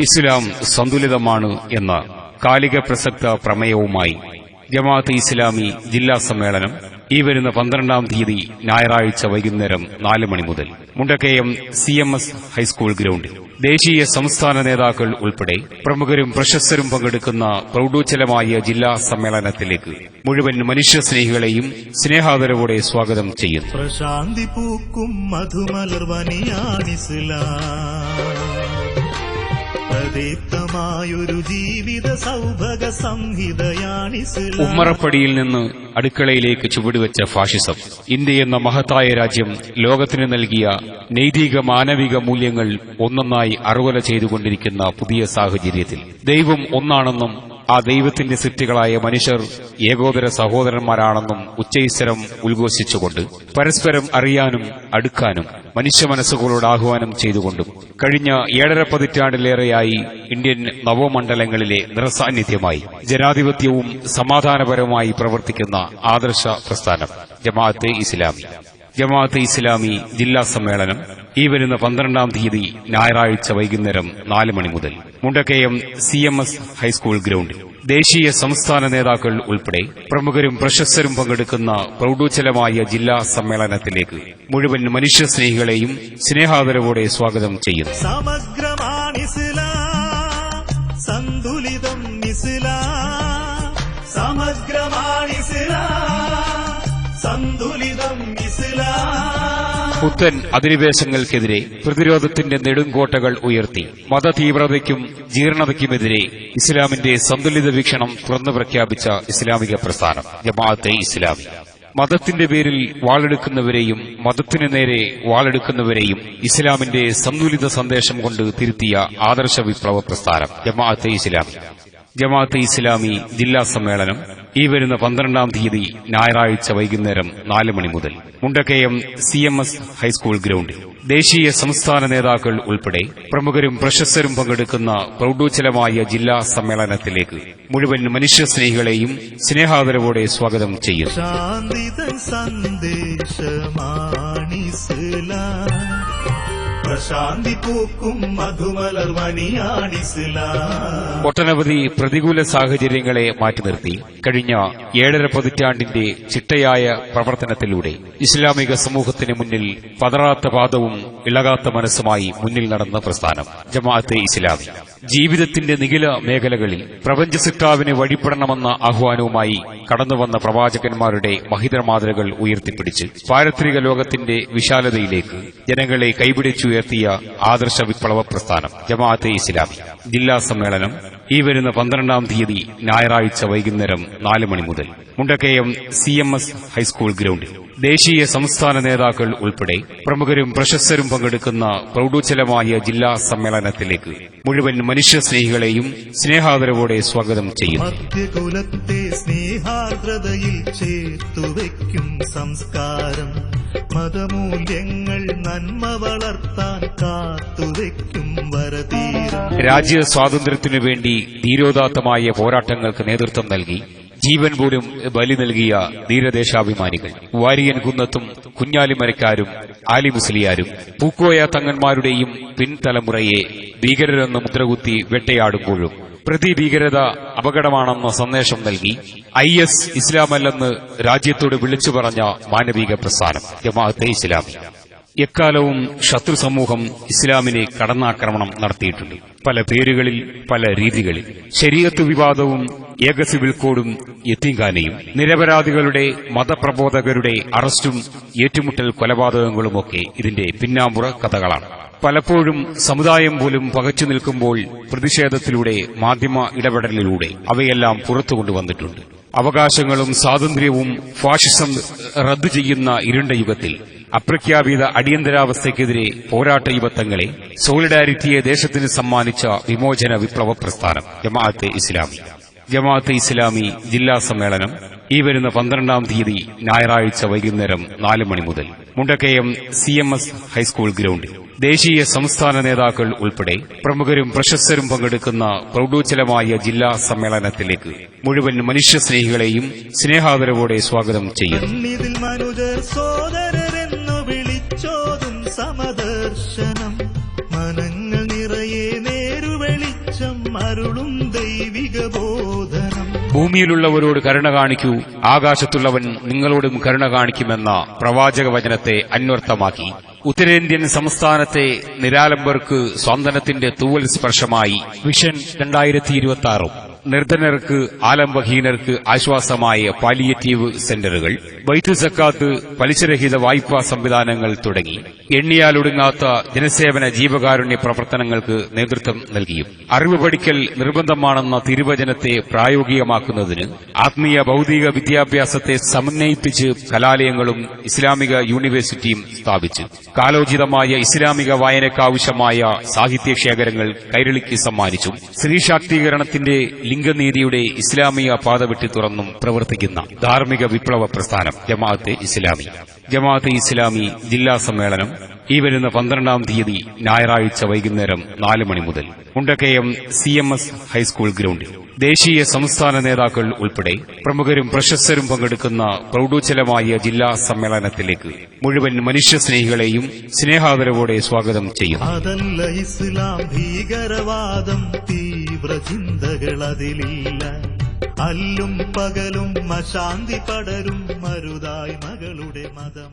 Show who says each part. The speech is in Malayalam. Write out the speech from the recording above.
Speaker 1: ഇസ്ലാം സന്തുലിതമാണ് എന്ന കാലിക പ്രസക്ത പ്രമേയവുമായി ജമാഅത്ത് ഇസ്ലാമി ജില്ലാ സമ്മേളനം ഈ വരുന്ന 12-ാം തീയതി ഞായറാഴ്ച വൈകുന്നേരം 4 മണി മുതൽ മുണ്ടക്കയം CMS ഹൈസ്കൂൾ ഗ്രൗണ്ടിൽ ദേശീയ സംസ്ഥാന നേതാക്കൾ ഉൾപ്പെടെ പ്രമുഖരും പ്രശസ്തരും പങ്കെടുക്കുന്ന പ്രൗഢോജ്വലമായ ജില്ലാ സമ്മേളനത്തിലേക്ക് മുഴുവൻ മനുഷ്യസ്നേഹികളെയും സ്നേഹാദരവോടെ സ്വാഗതം ചെയ്യുന്നു.
Speaker 2: പ്രശാന്തി പൂക്കും പ്രദീപ്തമായൊരു ജീവിത സൗഭഗ സംഹിതയാണിസ്ലാം.
Speaker 1: ഉമ്മറപ്പടിയിൽ നിന്ന് അടുക്കളയിലേക്ക് ചുവടുവെച്ച ഫാഷിസം ഇന്ത്യ എന്ന മഹത്തായ രാജ്യം ലോകത്തിന് നൽകിയ നൈതിക മാനവിക മൂല്യങ്ങൾ ഒന്നൊന്നായി അറുകൊല ചെയ്തുകൊണ്ടിരിക്കുന്ന പുതിയ സാഹചര്യത്തിൽ ദൈവം ഒന്നാണെന്നും ആ ദൈവത്തിന്റെ സൃഷ്ടികളായ മനുഷ്യർ ഏകോദര സഹോദരന്മാരാണെന്നും ഉച്ചൈസ്വരം ഉദ്ഘോഷിച്ചുകൊണ്ട് പരസ്പരം അറിയാനും അടുക്കാനും മനുഷ്യ മനസ്സുകളോട് ആഹ്വാനം ചെയ്തുകൊണ്ടും കഴിഞ്ഞ 7.5 പതിറ്റാണ്ടിലേറെയായി ഇന്ത്യൻ നവമണ്ഡലങ്ങളിലെ നിറസാന്നിധ്യമായി ജനാധിപത്യവും സമാധാനപരവുമായി പ്രവർത്തിക്കുന്ന ആദർശ പ്രസ്ഥാനം ജമാഅത്തെ ഇസ്ലാമി. ജമാഅത്തെ ഇസ്ലാമി ജില്ലാ സമ്മേളനം ഈ വരുന്ന 12-ാം തീയതി ഞായറാഴ്ച വൈകുന്നേരം 4 മണി മുതൽ മുണ്ടക്കയം CMS ഹൈസ്കൂൾ ഗ്രൗണ്ടിൽ ദേശീയ സംസ്ഥാന നേതാക്കൾ ഉൾപ്പെടെ പ്രമുഖരും പ്രശസ്തരും പങ്കെടുക്കുന്ന പ്രൗഢോജ്വലമായ ജില്ലാ സമ്മേളനത്തിലേക്ക് മുഴുവൻ മനുഷ്യസ്നേഹികളെയും സ്നേഹാദരവോടെ സ്വാഗതം ചെയ്യുന്നു. പുത്തൻ അധിനിവേശങ്ങൾക്കെതിരെ പ്രതിരോധത്തിന്റെ നെടുങ്കോട്ടകൾ ഉയർത്തി മതതീവ്രതയ്ക്കും ജീർണതയ്ക്കുമെതിരെ ഇസ്ലാമിന്റെ സന്തുലിത വീക്ഷണം തുറന്നു പ്രഖ്യാപിച്ച ഇസ്ലാമിക പ്രസ്ഥാനം ജമാഅത്തെ ഇസ്ലാമി. മതത്തിന്റെ പേരിൽ വാളെടുക്കുന്നവരെയും മതത്തിനു നേരെ വാളെടുക്കുന്നവരെയും ഇസ്ലാമിന്റെ സന്തുലിത സന്ദേശം കൊണ്ട് തിരുത്തിയ ആദർശ വിപ്ലവ പ്രസ്ഥാനം ജമാഅത്തെ ഇസ്ലാമി. ജമാഅത്തെ ഇസ്ലാമി ജില്ലാ സമ്മേളനം ഈ വരുന്ന 12-ാം തീയതി ഞായറാഴ്ച വൈകുന്നേരം 4 മണി മുതൽ മുണ്ടക്കയം CMS ഹൈസ്കൂൾ ഗ്രൗണ്ടിൽ ദേശീയ സംസ്ഥാന നേതാക്കൾ ഉൾപ്പെടെ പ്രമുഖരും പ്രശസ്തരും പങ്കെടുക്കുന്ന പ്രൗഢോജ്വലമായ ജില്ലാ സമ്മേളനത്തിലേക്ക് മുഴുവൻ മനുഷ്യസ്നേഹികളെയും സ്നേഹാദരവോടെ സ്വാഗതം ചെയ്യുന്നു. ഒട്ടനവധി പ്രതികൂല സാഹചര്യങ്ങളെ മാറ്റി നിർത്തി കഴിഞ്ഞ 7.5 പതിറ്റാണ്ടിന്റെ ചിട്ടയായ പ്രവർത്തനത്തിലൂടെ ഇസ്ലാമിക സമൂഹത്തിന് മുന്നിൽ പതറാത്ത പാദവും ഇളകാത്ത മനസ്സുമായി മുന്നിൽ നടന്ന പ്രസ്ഥാനം ജമാഅത്തെ ഇസ്ലാമി. ജീവിതത്തിന്റെ നിഖില മേഖലകളിൽ പ്രപഞ്ച സിട്ടാവിന് വഴിപ്പെടണമെന്ന ആഹ്വാനവുമായി കടന്നുവന്ന പ്രവാചകന്മാരുടെ മഹിത മാതൃകകൾ ഉയർത്തിപ്പിടിച്ച് പാരത്രിക ലോകത്തിന്റെ വിശാലതയിലേക്ക് ജനങ്ങളെ കൈപിടിച്ചുയർത്തിയ ആദർശ വിപ്ലവ പ്രസ്ഥാനം ജമാഅത്തെ ഇസ്ലാമി. ജില്ലാ സമ്മേളനം ഈ വരുന്ന 12-ാം തീയതി ഞായറാഴ്ച വൈകുന്നേരം 4 മണി മുതൽ മുണ്ടക്കയം CMS ഹൈസ്കൂൾ ഗ്രൗണ്ടിൽ ദേശീയ സംസ്ഥാന നേതാക്കൾ ഉൾപ്പെടെ പ്രമുഖരും പ്രശസ്തരും പങ്കെടുക്കുന്ന പ്രൗഢോജ്വലമായ ജില്ലാ സമ്മേളനത്തിലേക്ക് മുഴുവൻ മനുഷ്യസ്നേഹികളെയും സ്നേഹാദരവോടെ സ്വാഗതം ചെയ്യുന്നു.
Speaker 2: മധ്യകുലത്തെ സ്നേഹാർദ്രതയിൽ ചേർത്തുവയ്ക്കും സംസ്കാരം മതമൂല്യങ്ങൾ നന്മ വളർത്താൻ കാത്തുവയ്ക്കും വരതീരം.
Speaker 1: രാജ്യ സ്വാതന്ത്ര്യത്തിനു വേണ്ടി ധീരോദാത്തമായ പോരാട്ടങ്ങൾക്ക് നേതൃത്വം നൽകി ജീവൻ പോലും ബലി നൽകിയ ധീരദേശാഭിമാനികൾ വാരിയൻ കുന്നത്തും കുഞ്ഞാലിമരക്കാരും ആലി മുസ്ലിയാരും പൂക്കോയ തങ്ങന്മാരുടെയും പിൻതലമുറയെ ഭീകരരെന്ന് മുദ്രകുത്തി വേട്ടയാടുമ്പോഴും പ്രതിഭീകരത അപകടമാണെന്ന സന്ദേശം നൽകി IS ഇസ്ലാമല്ലെന്ന് രാജ്യത്തോട് വിളിച്ചു പറഞ്ഞ മാനവിക പ്രസ്ഥാനം ജമാഅത്തെ ഇസ്ലാമി. എക്കാലവും ശത്രു സമൂഹം ഇസ്ലാമിനെ കടന്നാക്രമണം നടത്തിയിട്ടുണ്ട്. പല പേരുകളിൽ പല രീതികളിൽ. ശരീഅത്ത് വിവാദവും ഏക സിവിൽ കോഡും യത്തീംഖാനയും നിരപരാധികളുടെ മതപ്രബോധകരുടെ അറസ്റ്റും ഏറ്റുമുട്ടൽ കൊലപാതകങ്ങളുമൊക്കെ ഇതിന്റെ പിന്നാമ്പുറ കഥകളാണ്. പലപ്പോഴും സമുദായം പോലും പകച്ചു നിൽക്കുമ്പോൾ പ്രതിഷേധത്തിലൂടെ മാധ്യമ ഇടപെടലിലൂടെ അവയെല്ലാം പുറത്തു കൊണ്ടുവന്നിട്ടുണ്ട്. അവകാശങ്ങളും സ്വാതന്ത്ര്യവും ഫാഷിസം റദ്ദു ചെയ്യുന്ന ഇരുണ്ട യുഗത്തിൽ അപ്രഖ്യാപിത അടിയന്തരാവസ്ഥയ്ക്കെതിരെ പോരാട്ട യുവത്വങ്ങളെ സോളിഡാരിറ്റിയെ ദേശത്തിന് സമ്മാനിച്ച വിമോചന വിപ്ലവ പ്രസ്ഥാനം ജമാഅത്തെ ഇസ്ലാമി. ജമാഅത്തെ ഇസ്ലാമി ജില്ലാ സമ്മേളനം ഈ വരുന്ന 12-ാം തീയതി ഞായറാഴ്ച വൈകുന്നേരം 4 മണി മുതൽ മുണ്ടക്കയം CMS ഹൈസ്കൂൾ ഗ്രൗണ്ടിൽ ദേശീയ സംസ്ഥാന നേതാക്കൾ ഉൾപ്പെടെ പ്രമുഖരും പ്രശസ്തരും പങ്കെടുക്കുന്ന പ്രൗഢോജ്വലമായ ജില്ലാ സമ്മേളനത്തിലേക്ക് മുഴുവൻ മനുഷ്യസ്നേഹികളെയും സ്നേഹാദരവോടെ സ്വാഗതം ചെയ്യുന്നു.
Speaker 2: സമദർശനം. മനങ്ങൾ നിറയെ നേരുവെളിച്ചം അരുളും ദൈവിക ബോധനം.
Speaker 1: ഭൂമിയിലുള്ളവരോട് കരുണ കാണിക്കൂ, ആകാശത്തുള്ളവൻ നിങ്ങളോടും കരുണ കാണിക്കുമെന്ന പ്രവാചക വചനത്തെ അന്വർത്ഥമാക്കി ഉത്തരേന്ത്യൻ സംസ്ഥാനത്തെ നിരാലംബർക്ക് സ്വാന്തനത്തിന്റെ തൂവൽ സ്പർശമായി വിഷൻ 2026. നിർധനർക്ക്, ആലംബഹീനർക്ക് ആശ്വാസമായ പാലിയേറ്റീവ് സെന്ററുകൾ, ബൈത്ത് സക്കാത്ത്, പലിശരഹിത വായ്പാ സംവിധാനങ്ങൾ തുടങ്ങി എണ്ണിയാലൊടുങ്ങാത്ത ജനസേവന ജീവകാരുണ്യ പ്രവർത്തനങ്ങൾക്ക് നേതൃത്വം നൽകിയും അറിവ് പഠിക്കൽ നിർബന്ധമാണെന്ന തിരുവചനത്തെ പ്രായോഗികമാക്കുന്നതിന് ആത്മീയ ഭൌതിക വിദ്യാഭ്യാസത്തെ സമന്വയിപ്പിച്ച് കലാലയങ്ങളും ഇസ്ലാമിക യൂണിവേഴ്സിറ്റിയും സ്ഥാപിച്ചു. കാലോചിതമായ ഇസ്ലാമിക വായനക്കാവശ്യമായ സാഹിത്യശേഖരങ്ങൾ കൈരളിക്ക് സമ്മാനിച്ചു. സ്ത്രീ ശാക്തീകരണത്തിന്റെ ലിംഗനീതിയുടെ ഇസ്ലാമിക പാത വെട്ടി തുറന്നും പ്രവർത്തിക്കുന്ന ധാർമ്മിക വിപ്ലവ പ്രസ്ഥാനം ജമാഅത്തെ ഇസ്ലാമി. ജമാഅത്തെ ഇസ്ലാമി ജില്ലാ സമ്മേളനം ഈ വരുന്ന 12-ാം തീയതി ഞായറാഴ്ച വൈകുന്നേരം 4 മണി മുതൽ മുണ്ടക്കയം CMS ഹൈസ്കൂൾ ഗ്രൌണ്ടിൽ. ദേശീയ സംസ്ഥാന നേതാക്കൾ ഉൾപ്പെടെ പ്രമുഖരും പ്രശസ്തരും പങ്കെടുക്കുന്ന പ്രൗഢോജ്വലമായ ജില്ലാ സമ്മേളനത്തിലേക്ക് മുഴുവൻ മനുഷ്യസ്നേഹികളെയും സ്നേഹാദരവോടെ സ്വാഗതം ചെയ്യുന്നു.
Speaker 2: അതല്ല ഇസ്ലാം ഭീകരവാദം, തീവ്ര ചിന്തകളതിലില്ല. അല്ലും പകലും അശാന്തി പടരും മരുതായി മകളുടെ മതം.